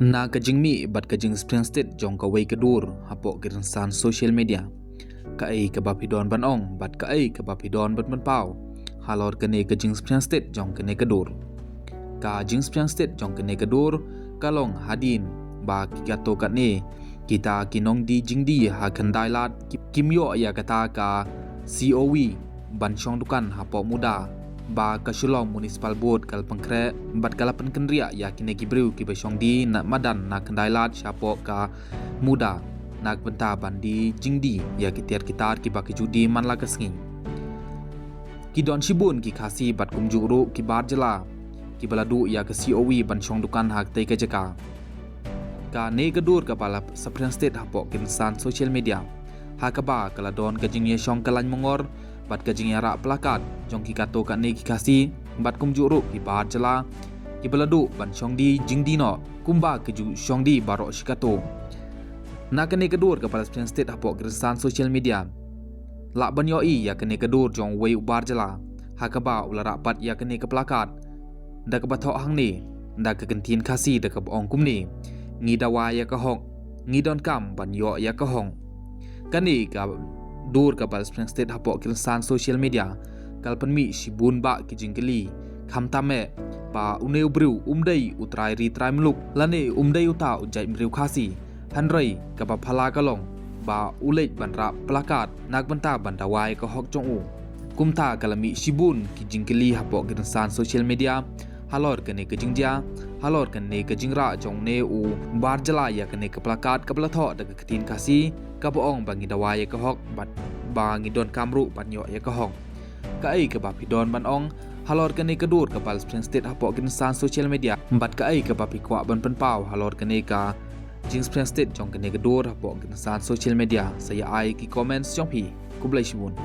Na kajing mi bat kajing Spring State jong ka wei kadur hapok kiransan social media. Ka ai ka bapidon ban ong bat ka ai ka bapidon bat man pau. Halor kene kajing Spring State jong kene kadur. Ka jing Spring State jong kene kadur kalong hadin ba kigato kat ne kita kinong di jing di ha kandai lat kimyo ya kata ka COV ban chong dukan hapok muda ba kasulong municipal board kal pangkre bat kalapan kendria ya kine gibriu ki besong di nak madan nak kendai lat siapo ka muda nak benta bandi jingdi ya kitiar kitar ki baki judi man la kasngi ki don shibun ki khasi bat kumjuru ki bar jela ki baladu ya ke COV ban chong dukan hak te ke jaka ka ne gadur ka pala Spring State hapok kinsan social media hakaba kala don kajing ye shong kalan mongor bat kajing yara plakat jong ki kato kat ne ki kasi bat kumjuru ki bar jela ki baladu ban shong di jingdi no kumba keju shong di barok shikato na kene kadur ka pala Spring State hapok kinsan social media la ban yoi ya kene kadur jong wei bar jela hakaba ulara pat ya kene ke plakat da ka bathok hang ni da ka kentin kasi da ka ong kum ni ngi dawa ya ka hong ngi don kam ban yo ya ka hong kani ka dur ka pal Spring State hapok kinsan social media kalpan mi shibun ba ki jingkeli kham tame pa uneu bru umdai utrai ri trai mluk lane umdai uta ujai mriu khasi hanrei ka pa phala kalong ba ulej banra plakat nak banta bandawai ka hok jong u kumta kalami shibun ki jingkeli hapok kinsan social media halor kene ke jingja halor kene ke jingra jong ne u bar jala ya kene ke plakat ka blatho da ka tin kasi ka boong bangi dawai ka hok bat bangi don kamru banyo ya ka hok ka ai ka ba pidon ban ong halor kene ke dur ka pal Spring State hapok kinsan social media bat ka ai ka ba pikwa ban pen pau halor kene ka jing Spring State jong kene ke dur hapok kinsan social media saya ai ki comments jong pi kublai shibun